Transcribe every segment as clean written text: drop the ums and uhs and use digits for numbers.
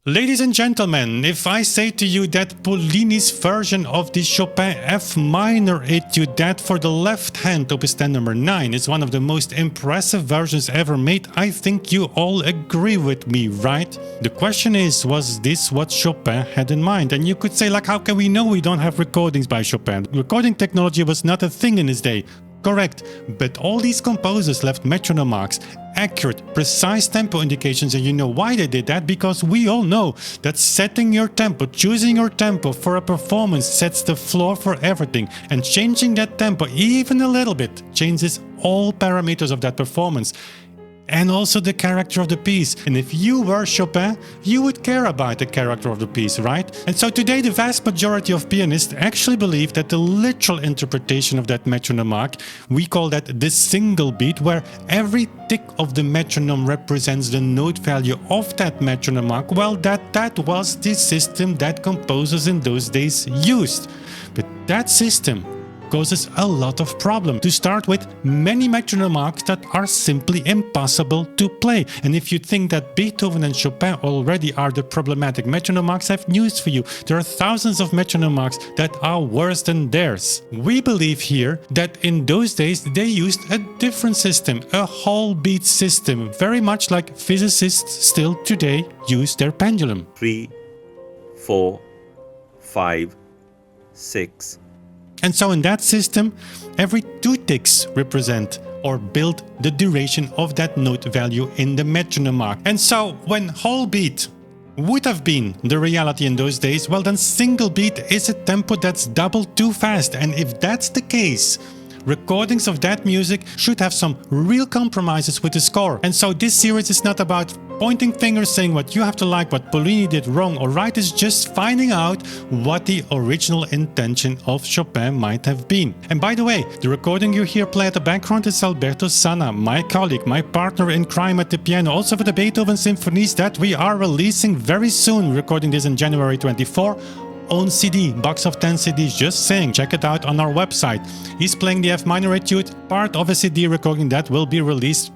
Ladies and gentlemen, if I say to you that Pollini's version of the Chopin F minor Etude, that for the left hand opus 10 number 9, is one of the most impressive versions ever made, I think you all agree with me, right? The question is, was this what Chopin had in mind? And you could say, like, how can we know we don't have recordings by Chopin? Recording technology was not a thing in his day. Correct, but all these composers left metronome marks, accurate, precise tempo indications, and you know why they did that? Because we all know that setting your tempo, choosing your tempo for a performance sets the floor for everything, and changing that tempo even a little bit changes all parameters of that performance. And also the character of the piece. And if you were Chopin, you would care about the character of the piece, right? And so today the vast majority of pianists actually believe that the literal interpretation of that metronome mark, we call that the single beat, where every tick of the metronome represents the note value of that metronome mark, well, that was the system that composers in those days used. But that system causes a lot of problems. To start with, many metronome marks that are simply impossible to play. And if you think that Beethoven and Chopin already are the problematic metronome marks, I have news for you. There are thousands of metronome marks that are worse than theirs. We believe here that in those days they used a different system, a whole beat system, very much like physicists still today use their pendulum. 3, 4, 5, 6. And so in that system, every 2 ticks represent or build the duration of that note value in the metronome mark. And so when whole beat would have been the reality in those days, well, then single beat is a tempo that's double too fast. And if that's the case, recordings of that music should have some real compromises with the score. And so this series is not about pointing fingers saying what you have to like, what Pollini did wrong or right. Is just finding out what the original intention of Chopin might have been. And by the way, the recording you hear play at the background is Alberto Sanna, my colleague, my partner in crime at the piano, also for the Beethoven symphonies that we are releasing very soon, recording this in January 24. On CD, box of 10 CDs, just saying, check it out on our website. He's playing the F minor Etude, part of a CD recording that will be released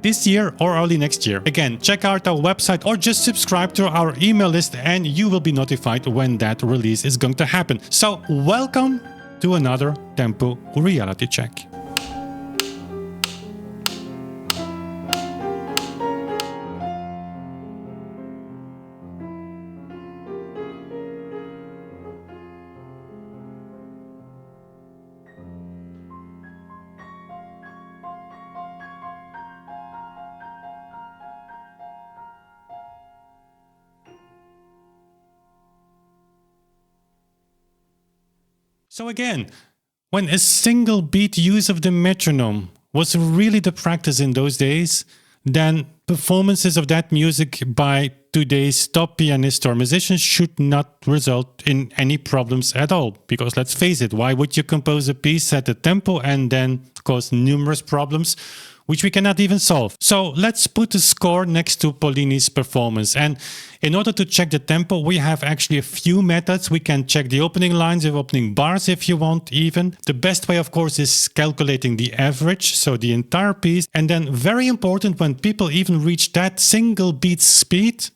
this year or early next year. Again, check out our website or just subscribe to our email list and you will be notified when that release is going to happen. So welcome to another Tempo reality check. So again, when a single beat use of the metronome was really the practice in those days, then performances of that music by today's top pianists or musicians should not result in any problems at all. Because let's face it, why would you compose a piece at a tempo and then cause numerous problems which we cannot even solve? So let's put a score next to Pollini's performance. And in order to check the tempo, we have actually a few methods. We can check the opening lines, the opening bars if you want even. The best way, of course, is calculating the average, so the entire piece. And then very important, when people even reach that single beat speed,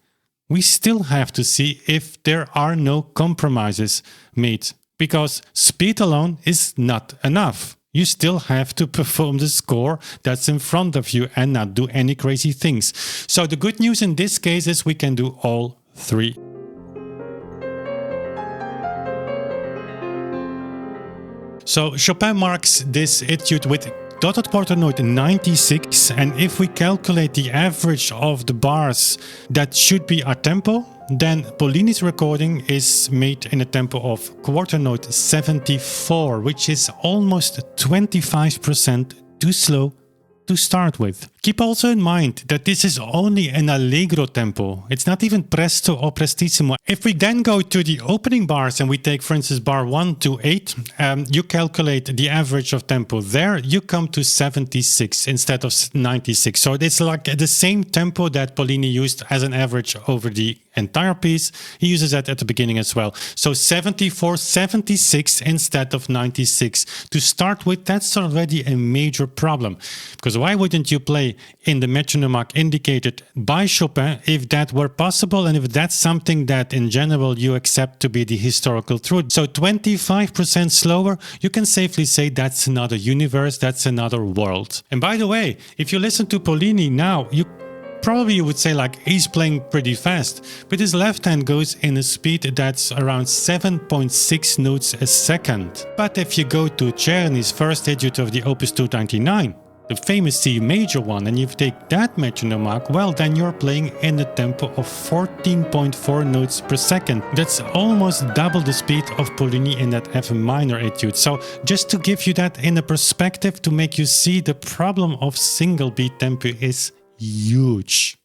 we still have to see if there are no compromises made. Because speed alone is not enough. You still have to perform the score that's in front of you and not do any crazy things. So the good news in this case is we can do all 3. So Chopin marks this Etude with dotted quarter note 96, and if we calculate the average of the bars that should be our tempo, then Pollini's recording is made in a tempo of quarter note 74, which is almost 25% too slow to start with. Keep also in mind that this is only an allegro tempo. It's not even presto or prestissimo. If we then go to the opening bars and we take, for instance, bar 1 to 8, you calculate the average of tempo there, you come to 76 instead of 96. So it's like the same tempo that Pollini used as an average over the entire piece, he uses that at the beginning as well. So 74, 76 instead of 96. To start with, that's already a major problem. Because why wouldn't you play in the metronome mark indicated by Chopin if that were possible and if that's something that in general you accept to be the historical truth? So 25% slower, you can safely say that's another universe, that's another world. And by the way, if you listen to Pollini now, you would say like he's playing pretty fast, but his left hand goes in a speed that's around 7.6 notes a second. But if you go to Czerny's first etude of the Opus 299, the famous C major one, and you take that metronome mark, well, then you're playing in a tempo of 14.4 notes per second. That's almost double the speed of Pollini in that F minor etude. So just to give you that in a perspective, to make you see the problem of single beat tempo is huge.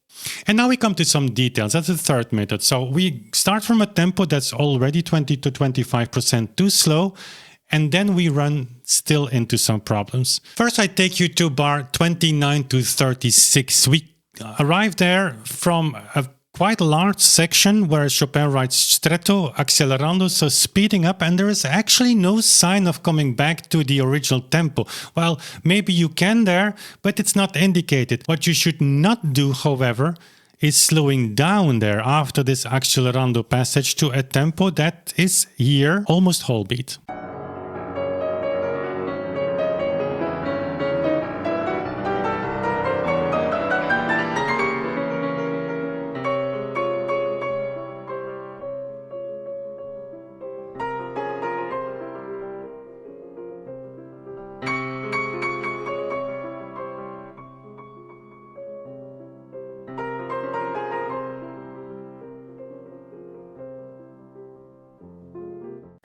And now we come to some details. That's the third method. So we start from a tempo that's already 20 to 25% too slow, and then we run still into some problems. First, I take you to bar 29 to 36. We arrive there from a quite large section where Chopin writes stretto accelerando, so speeding up, and there is actually no sign of coming back to the original tempo. Well, maybe you can there, but it's not indicated. What you should not do, however, is slowing down there after this accelerando passage to a tempo that is here almost whole beat.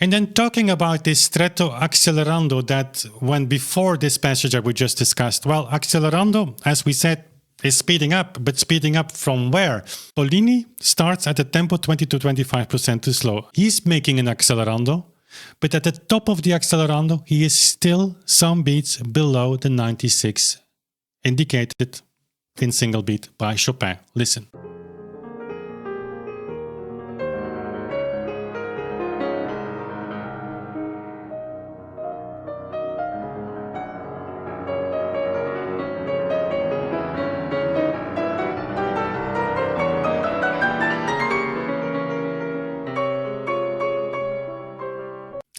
And then talking about this stretto accelerando that went before this passage that we just discussed. Well, accelerando, as we said, is speeding up, but speeding up from where? Pollini starts at a tempo 20 to 25% too slow. He's making an accelerando, but at the top of the accelerando, he is still some beats below the 96 indicated in single beat by Chopin. Listen.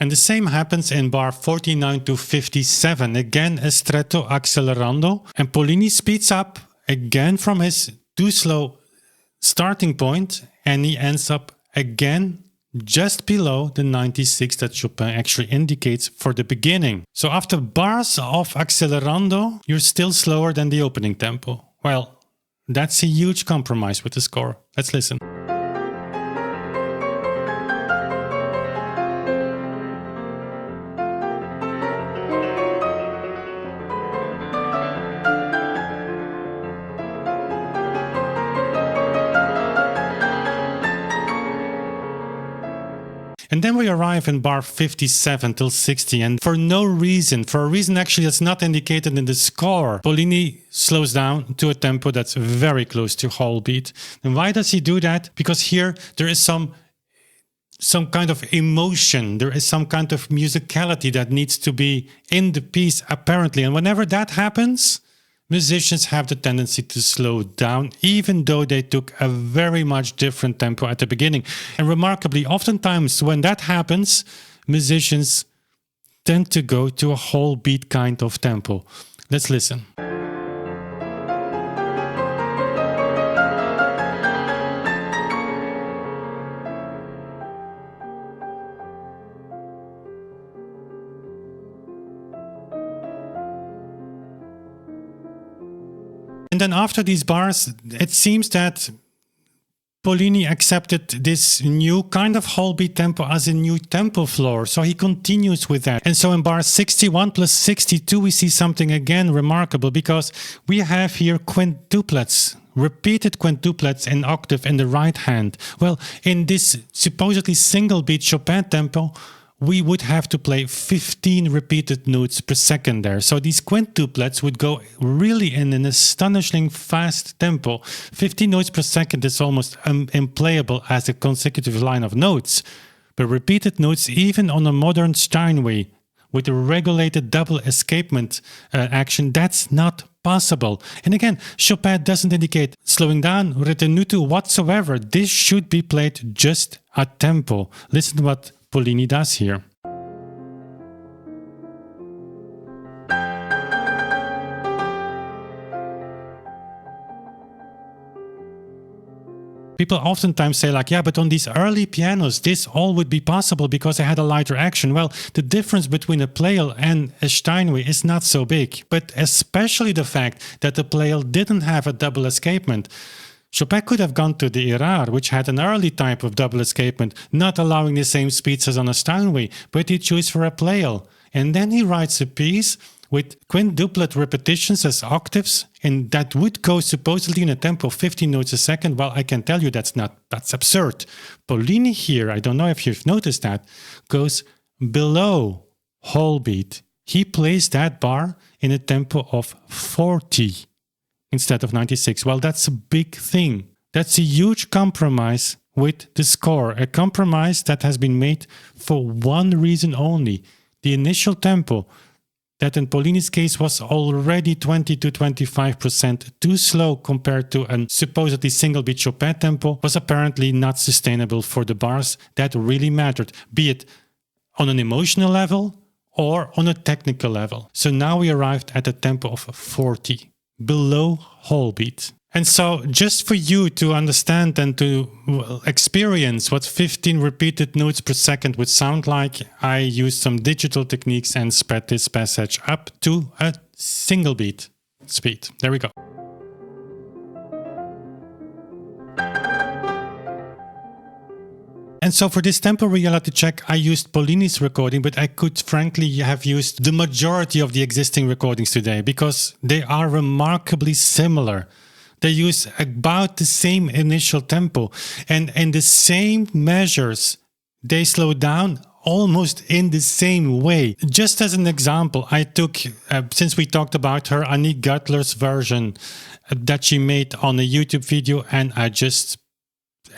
And the same happens in bar 49 to 57. Again, a stretto accelerando. And Pollini speeds up again from his too slow starting point. And he ends up again just below the 96 that Chopin actually indicates for the beginning. So after bars of accelerando, you're still slower than the opening tempo. Well, that's a huge compromise with the score. Let's listen. And then we arrive in bar 57 till 60, and for a reason actually that's not indicated in the score, Pollini slows down to a tempo that's very close to whole beat. And why does he do that? Because here there is some kind of emotion, there is some kind of musicality that needs to be in the piece apparently. And whenever that happens, musicians have the tendency to slow down, even though they took a very much different tempo at the beginning. And remarkably, oftentimes when that happens, musicians tend to go to a whole beat kind of tempo. Let's listen. And then after these bars, it seems that Pollini accepted this new kind of whole beat tempo as a new tempo floor. So he continues with that. And so in bar 61 plus 62, we see something again remarkable, because we have here quintuplets, repeated quintuplets in octave in the right hand. Well, in this supposedly single beat Chopin tempo, we would have to play 15 repeated notes per second there. So these quintuplets would go really in an astonishing fast tempo. 15 notes per second is almost unplayable as a consecutive line of notes. But repeated notes, even on a modern Steinway with a regulated double escapement action, that's not possible. And again, Chopin doesn't indicate slowing down, retenuto whatsoever. This should be played just a tempo. Listen to what Pollini does here. People oftentimes say like, yeah, but on these early pianos, this all would be possible because I had a lighter action. Well, the difference between a Pleyel and a Steinway is not so big, but especially the fact that the Pleyel didn't have a double escapement. Chopin could have gone to the Erard, which had an early type of double escapement, not allowing the same speeds as on a Steinway, but he chose for a Pleyel. And then he writes a piece with quintuplet repetitions as octaves, and that would go supposedly in a tempo of 15 notes a second. Well, I can tell you that's absurd. Pollini here, I don't know if you've noticed that, goes below whole beat. He plays that bar in a tempo of 40. Instead of 96. Well, that's a big thing. That's a huge compromise with the score. A compromise that has been made for one reason only. The initial tempo, that in Pollini's case was already 20 to 25% too slow compared to a supposedly single beat Chopin tempo, was apparently not sustainable for the bars that really mattered, be it on an emotional level or on a technical level. So now we arrived at a tempo of 40. Below whole beat. And so just for you to understand and to experience what 15 repeated notes per second would sound like, I used some digital techniques and sped this passage up to a single beat speed. There we go. And so for this tempo reality check, I used Pollini's recording, but I could frankly have used the majority of the existing recordings today because they are remarkably similar. They use about the same initial tempo, and in the same measures, they slow down almost in the same way. Just as an example, I took, since we talked about her, Annick Goetler's version that she made on a YouTube video, and I just,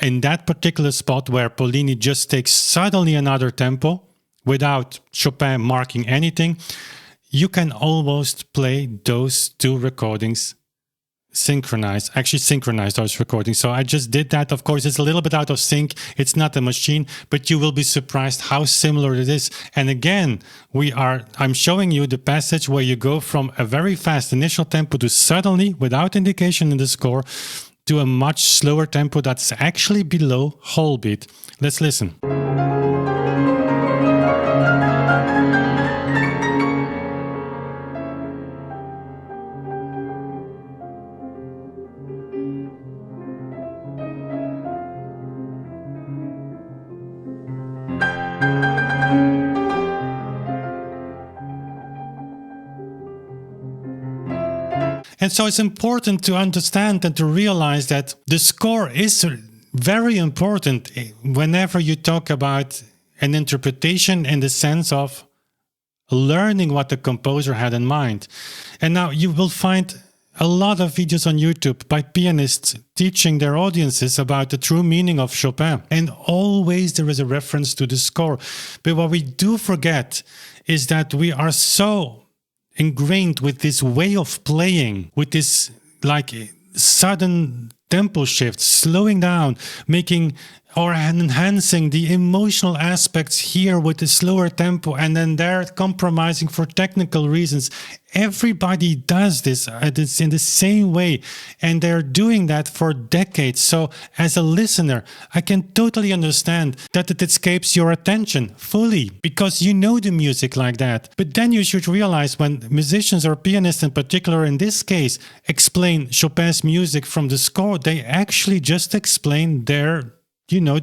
in that particular spot where Pollini just takes suddenly another tempo without Chopin marking anything, you can almost play those two recordings synchronize those recordings. So I just did that. Of course, it's a little bit out of sync. It's not a machine, but you will be surprised how similar it is. And again, I'm showing you the passage where you go from a very fast initial tempo to suddenly, without indication in the score, to a much slower tempo that's actually below whole beat. Let's listen. And so it's important to understand and to realize that the score is very important whenever you talk about an interpretation in the sense of learning what the composer had in mind. And now you will find a lot of videos on YouTube by pianists teaching their audiences about the true meaning of Chopin. And always there is a reference to the score. But what we do forget is that we are so ingrained with this way of playing, with this like sudden tempo shift, slowing down, making or enhancing the emotional aspects here with the slower tempo, and then they're compromising for technical reasons. Everybody does this. It's in the same way, and they're doing that for decades. So as a listener, I can totally understand that it escapes your attention fully because you know the music like that. But then you should realize when musicians or pianists in particular, in this case, explain Chopin's music from the score, they actually just explain their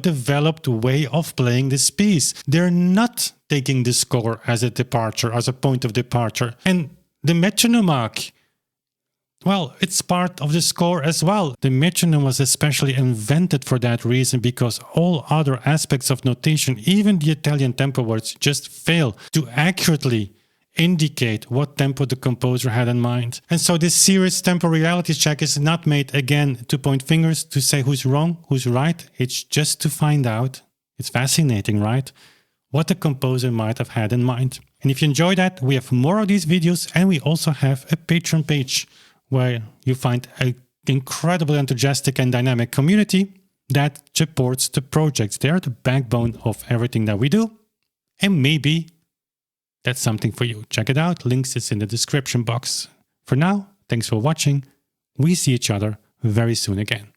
developed way of playing this piece. They're not taking the score as a departure, as a point of departure. And the metronome arc Well, it's part of the score as well. The metronome was especially invented for that reason, because all other aspects of notation, even the Italian tempo words, just fail to accurately indicate what tempo the composer had in mind. And so this serious tempo reality check is not made again to point fingers, to say who's wrong, who's right. It's just to find out. It's fascinating, right? What the composer might have had in mind. And if you enjoy that, we have more of these videos, and we also have a Patreon page where you find an incredibly enthusiastic and dynamic community that supports the projects. They are the backbone of everything that we do. And maybe that's something for you. Check it out. Links is in the description box. For now, thanks for watching. We see each other very soon again.